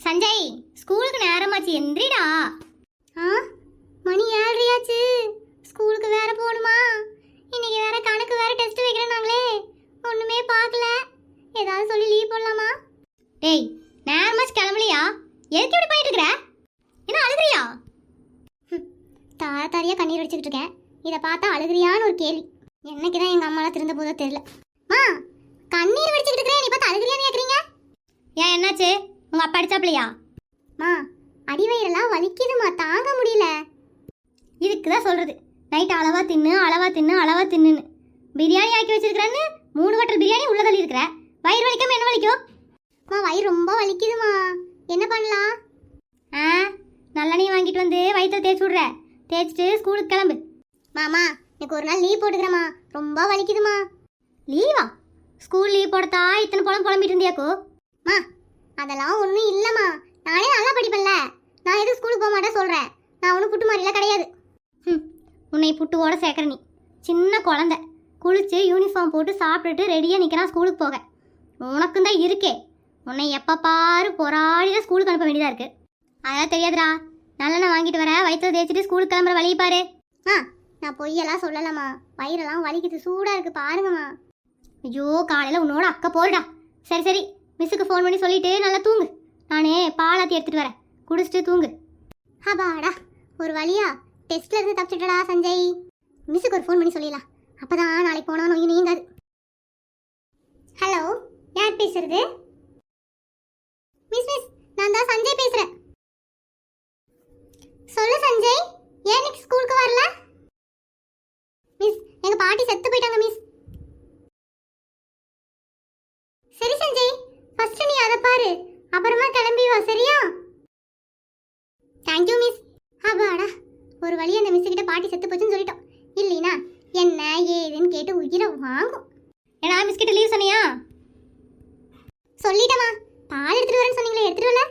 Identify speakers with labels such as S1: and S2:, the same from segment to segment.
S1: சஞ்சய், ஸ்கூலுக்கு நேரமாச்சு, எந்திரிடா. ஆ, மணி 7:30 ஸ்கூலுக்கு வேற போகணுமா? இன்னைக்கு வேற கணக்கு வேற டெஸ்ட் வைக்கிறேன்னாங்களே, ஒண்ணுமே பார்க்கல. ஏதாவது சொல்லி லீவ் போடலாமா? டேய், நேரமாச்சு கிளம்பலையா? எதுக்கு இப்படி பண்ணிட்டு இருக்கிற? என்ன அழுகுறியா? தாரியா கண்ணீர் வச்சுக்கிட்டு இருக்கேன். இதை பார்த்தா அழுகுறியான்னு ஒரு கேள்வி. என்னைக்கு தான் எங்கள் அம்மாலாம் திருந்த போதோ தெரியல. மா, கண்ணீர் வச்சுக்கிட்டு இருக்கிறேன், நீ பார்த்து அழுகுறியான்னு கேட்குறீங்க? ஏன், என்னாச்சு? உங்க அப்பா அடிச்சாப்லையா? மா, அடிவயிறெல்லாம் வலிக்குதுமா, தாங்க முடியல. இதுக்கு தான் சொல்றது, நைட் அளவா தின்னு அளவா தின்னு அளவா தின்னுன்னு. பிரியாணி ஆக்கி வச்சிருக்கிறேன்னு 3 கட்டர் பிரியாணி உள்ள தள்ளி இருக்கிற. வயிறு வலிக்காம என்ன வலிக்கும்? மா, வயிறு ரொம்ப வலிக்குதுமா, என்ன பண்ணலாம்? நல்லெண்ணெய் வாங்கிட்டு வந்து வயிற்ற தேய்ச்சி விட்ற. தேய்ச்சிட்டு ஸ்கூலுக்கு கிளம்பு. மாமா, எனக்கு ஒரு நாள் லீவ் போட்டுக்கிறேம்மா, ரொம்ப வலிக்குதுமா. லீவா? ஸ்கூல் லீவ் போடத்தா இத்தனை புலம்பிட்டு இருந்தியாக்கோ? மா, அதெல்லாம் ஒன்றும் இல்லைம்மா, நானே நல்லா படிப்பேன்ல. நான் எதுவும் ஸ்கூலுக்கு போக மாட்டேன் சொல்கிறேன். நான் ஒன்றும் புட்டு மாதிரிலாம் கிடையாது. உன்னை புட்டுவோட சேர்க்குற நீ சின்ன குழந்தை. குளிச்சு யூனிஃபார்ம் போட்டு சாப்பிட்டுட்டு ரெடியாக நிற்கிறான் ஸ்கூலுக்கு போக. உனக்கும் தான் இருக்கே, உன்னை எப்போ பாரு போராடிதான் ஸ்கூலுக்கு அனுப்ப வேண்டியதாக இருக்குது. அதெல்லாம் தெரியாதுடா. நல்லெண்ணெய் வாங்கிட்டு வர, வயிற்று தேய்ச்சிட்டு ஸ்கூலுக்கு கிளம்புற வழியை பாரு. நான் பொய்யெல்லாம் சொல்லலாமா, வயிறெல்லாம் வலிக்குது, சூடாக இருக்குது பாருங்கம்மா. ஐயோ, காலையில் உன்னோட அக்கா போடுடா. சரி சரி, மிஸ்ஸுக்கு ஃபோன் பண்ணி சொல்லிட்டு நல்லா தூங்கு. நானே பாலாத்தி எடுத்துகிட்டு வரேன், குடிச்சிட்டு தூங்கு. அப்பாடா, ஒரு வழியா டெஸ்ட்ல இருந்து தப்பிச்சிட்டடா சஞ்சய். மிஸ்ஸுக்கு ஒரு ஃபோன் பண்ணி சொல்லிடலாம், அப்பதான் நாளைக்கு போனா நோய் நீங்காது. ஹலோ, யார் பேசுறது? மிஸ், நான் தான் சஞ்சய் பேசுறேன். சொல்லு சஞ்சய், ஏன் இன்னைக்கு ஸ்கூலுக்கு வரல? மிஸ், எங்க பாட்டி செத்து போயிட்டாங்க மிஸ். சரி சஞ்சய், ஃபர்ஸ்ட் நீ அதை பாரு, அப்புறமா கிளம்பி வா, சரியா? Thank you miss. அப்பாடா, ஒரு வழி அந்த மிஸ் கிட்ட பாட்டி செத்து போச்சுன்னு சொல்லிட்டோம். இல்லைனா என்ன ஏதுன்னு கேட்டு உயிரை வாங்கும். ஏன்னா மிஸ் கிட்ட லீவ் சொன்னியா? சொல்லிட்டேமா. பால் எடுத்துட்டு வரேன்னு சொன்னீங்களே, எடுத்துட்டு வரல?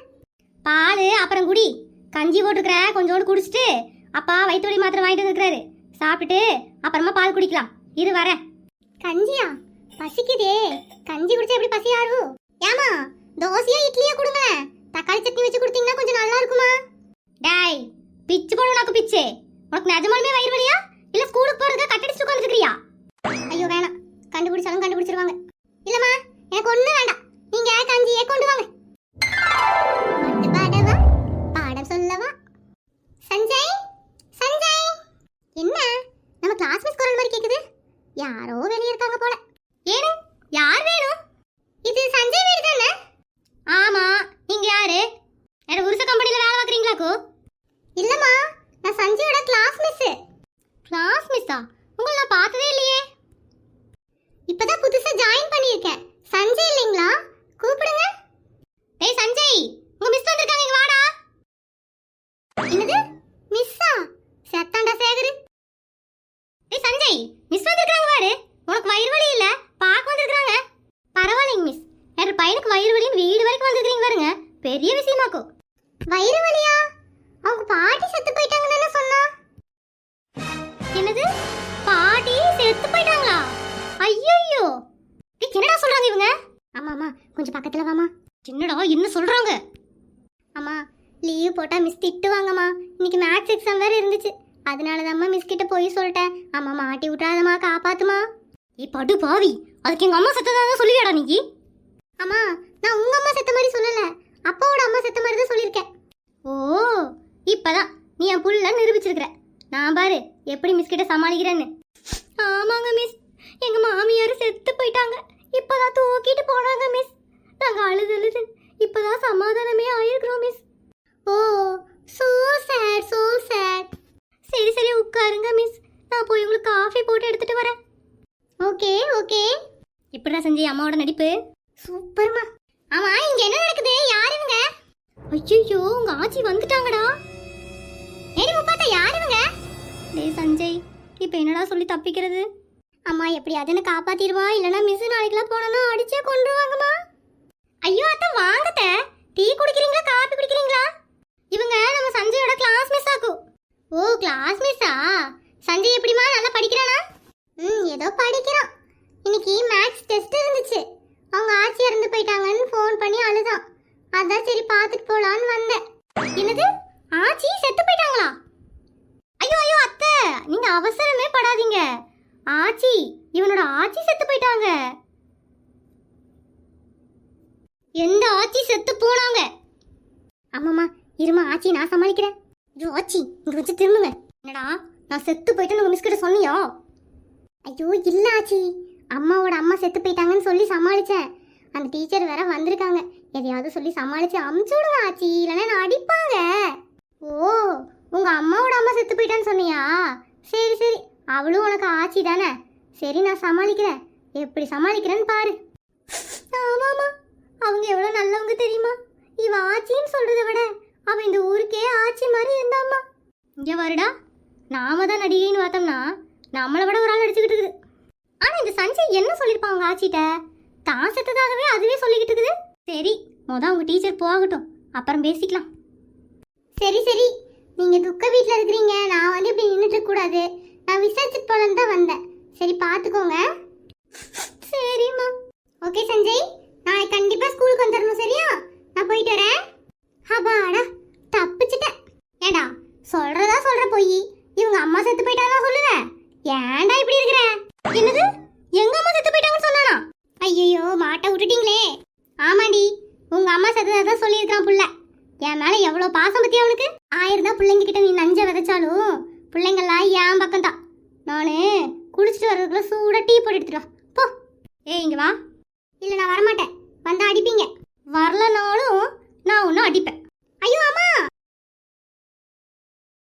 S1: பால் அப்புறம் குடி, கஞ்சி போட்டுருக்கிற, கொஞ்சோண்டு குடிச்சிட்டு அப்பா வயிற்று வலி மாத்திரை வாங்கிட்டு வந்துருக்காரு, சாப்பிட்டுட்டு அப்புறமா பால் குடிக்கலாம். இரு வரேன். கஞ்சியா? பசிக்குதே, கஞ்சி குடிச்சா எப்படி பசி ஆறும்? ஏமா, தோசையா இட்லியா கொடுங்க, தக்காளி சட்னி வச்சு கொடுத்தீங்கன்னா கொஞ்சம் நல்லா இருக்குமா? டேய், பிச்சு போடு உனக்கு பிச்சு. உனக்கு நிஜமாலுமே வயிறு வலியா இல்ல ஸ்கூலுக்கு போறதுக்கு கட்டடிச்சு உட்காந்துருக்கியா? ஐயோ வேணாம், கண்டுபிடிச்சாலும் கண்டுபிடிச்சிருவாங்க. இல்லம்மா, எனக்கு ஒண்ணு வேண்டாம், நீங்க கஞ்சியே கொண்டு வாங்க. பாடம் சொல்லவா? சஞ்சய், சஞ்சய். என்ன நம்ம கிளாஸ் மிஸ் குரல் மாதிரி கேக்குது? யாரோ வெளிய இருக்காங்க போல. ஏனு, யார் வேணும்? இது சஞ்சய் வீடு தானே? ஆமா, நீங்க யாரு? வேற உருச கம்பெனில வேலை பார்க்கறீங்களாக்கோ? இல்லம்மா, நான் சஞ்சயோட கிளாஸ் மிஸ். கிளாஸ் மிஸ்ஸா? உங்களை நான் பார்த்ததே இல்லையே. இப்பதான் புதுசா ஜாயின் பண்ணியிருக்கேன். சஞ்சய் இல்லைங்களா? கூப்பிடுங்க. டேய் சஞ்சய், உங்க மிஸ் வந்திருக்காங்க, இங்க வாடா. என்னது மிஸ்ஸா? செத்தாண்டா சேகரு. டேய் சஞ்சய், மிஸ் வந்திருக்காங்க பாரு. உனக்கு வயிறு வலி இல்ல, பார்க்க வந்திருக்காங்க. பரவாயில்லைங்க மிஸ், என் பையனுக்கு வயிறு வலின்னு வீடு வரைக்கும் வந்திருக்கீங்க பாருங்க, பெரிய விஷயமாக்கோ. வயிறு வலியா? அவங்க பாட்டி செத்து போயிட்டாங்கன்னு தானே சொன்னா? என்னது, பாட்டி செத்து போயிட்டாங்களா? ஐயோ, என்னடா சொல்றாங்க இவங்க? ஆமா ஆமா, கொஞ்சம் பக்கத்துல வாமா. என்னடா என்ன சொல்றாங்க? அம்மா, லீவ் போட்டா மிஸ் திட்டுவாங்கம்மா. இன்னைக்கு மேத்ஸ் எக்ஸாம் வேற இருந்துச்சு, அதனாலதாம்மா மிஸ் கிட்ட போய் சொல்லிட்டேன். அம்மா மாட்டி விட்டுறாதம்மா, காப்பாத்துமா. ஏ படு பாவி, அதுக்கு எங்க அம்மா செத்ததான் சொல்லுவியாடா நீ? அம்மா, நான் உங்க அம்மா செத்த மாதிரி சொல்லல, அப்பாவோட அம்மா செத்த மாதிரி தான் சொல்லியிருக்கேன். ஓ, இப்பதான் நீ என் புள்ள நிரூபிச்சிருக்கிற. நான் பாரு எப்படி மிஸ் கிட்ட சமாளிக்கிறேன்னு. ஆமாங்க மிஸ், எங்க மாமியார் செத்து போயிட்டாங்க, இப்பதான் தூக்கிட்டு போனாங்க மிஸ். நாங்க அழுது இப்பதான் சமாதானமே ஆயிருக்கிறோம் மிஸ். ஓ, சோ சேட், சோ சேட். சரி சரி, உட்காருங்க மிஸ், நான் போய் உங்களுக்கு காஃபி போட்டு எடுத்துட்டு வரேன். Okay okay. இப்படிடா சஞ்சய் அம்மாவோட நடிப்பு? சூப்பர்மா. ஆமா, இங்க என்ன நடக்குது? யார் இவங்க? ஐயோ, உங்க ஆச்சி வந்துட்டாங்கடா. ஏடி முப்பாத்தா, யார் இவங்க? டேய் சஞ்சய், இப்போ என்னடா சொல்லி தப்பிக்கிறது? அம்மா எப்படியாவது என்ன காப்பாத்திடுவா, இல்லைன்னா மிஸ் நாளைக்கெல்லாம் போனோன்னா அடிச்சே கொண்டுருவாங்கம்மா. ஐயோ அத்தை, வாங்கத்த. Tea குடிக்கிறீங்களா coffee குடிக்கிறீங்களா? இவங்க நம்ம சஞ்சயோட கிளாஸ் மிஸ் ஆக்கும். ஓ, கிளாஸ் மிஸ்ஸா? சஞ்சய் எப்படிமா, நல்லா படிக்கிறானா? ஏதோ படிக்கிறான். இன்னைக்கு மேத்ஸ் டெஸ்ட் இருந்துச்சு, அவங்க ஆச்சி இறந்து போயிட்டாங்கன்னு ஃபோன் பண்ணி அழுதான். அதான் சரி சரி பார்த்துட்டு போலான்னு வந்தேன். என்னது, ஆச்சி செத்து போயிட்டாங்களா? ஐயோ ஐயோ அத்தை, நீங்க அவசரமே படாதீங்க. ஆச்சி, இவனோட ஆச்சி செத்து போயிட்டாங்க. எந்த ஆச்சி செத்து போனாங்க? ஆமாம்மா, இருமா ஆச்சி நான் சமாளிக்கிறேன். ஐயோ ஆச்சி, இங்க வச்சு திரும்புங்க. என்னடா, நான் செத்து போயிட்டேன்னு உங்க மிஸ் கிட்ட சொன்னியோ? ஐயோ இல்ல ஆச்சி, அம்மாவோட அம்மா செத்து போயிட்டாங்கன்னு சொல்லி சமாளிச்சேன். அந்த டீச்சர் வேற வந்திருக்காங்க, எதையாவது சொல்லி சமாளிச்சு அமுச்சு விடுங்க ஆச்சி, இல்லைன்னா நான் அடிப்பாங்க. ஓ, உங்க அம்மாவோட அம்மா செத்து போயிட்டான்னு சொன்னியா? சரி சரி, அவளும் உனக்கு ஆச்சி தானே. சரி நான் சமாளிக்கிறேன், எப்படி சமாளிக்கிறேன்னு பாரு. ஆமாமா, அவங்க எவ்வளோ நல்லவங்க தெரியுமா? இவ ஆச்சின்னு சொல்றதை விட அவ இந்த ஊருக்கே ஆச்சி மாதிரி இருந்தாம்மா. இங்க வருடா, நாம தான் நடிகைன்னு பார்த்தோம்னா நம்மளை விட ஒரு ஆள் அடிச்சுக்கிட்டு இருக்குது. ஆனா இந்த சஞ்சய் என்ன சொல்லியிருப்பான் அவங்க ஆச்சிட்ட? தான் செத்ததாகவே அதுவே சொல்லிக்கிட்டு இருக்குது. சரி, அவங்க டீச்சர் போகட்டும், அப்புறம் பேசிக்கலாம். சரி சரி, நீங்க துக்க வீட்டில் இருக்கிறீங்க, நான் வந்து இப்படி நின்றுட்டு கூடாது. நான் விசாரிச்சுட்டு போலன்னு தான் வந்தேன். சரி பார்த்துக்கோங்க. சரிம்மா. ஓகே சஞ்சய், நான் கண்டிப்பா ஸ்கூலுக்கு வந்துடணும். சரியா? நான் போயிட்டு வரேன். அப்பாடா, தப்பிச்சிட்டேன். ஏண்டா சொல்றதா சொல்ற போய் இவங்க அம்மா செத்து போயிட்டாங்க சொல்லுவேன். ஏன்டா இப்படி இருக்கிற? என்னது, எங்க அம்மா செத்து போயிட்டாங்கன்னு சொன்னானா? ஐயோ, மாட்டை விட்டுட்டீங்களே. ஆமாடி, உங்க அம்மா செத்ததான் சொல்லியிருக்கான் புள்ள. என் மேல எவ்வளவு பாசம் பத்தி அவனுக்கு. 1000 தான் பிள்ளைங்க கிட்ட நீ நஞ்ச விதைச்சாலும் பிள்ளைங்கள்லாம் என் பக்கம் தான். நானு குடிச்சிட்டு வர்றதுக்குள்ள சூடா டீ போட்டு எடுத்துட்டு வா போ. ஏய் இங்க வா. இல்ல நான் வரமாட்டேன், வந்தா அடிப்பீங்க. வரலனாலும் நான் ஒன்னும் அடிப்பேன். ஐயோ அம்மா,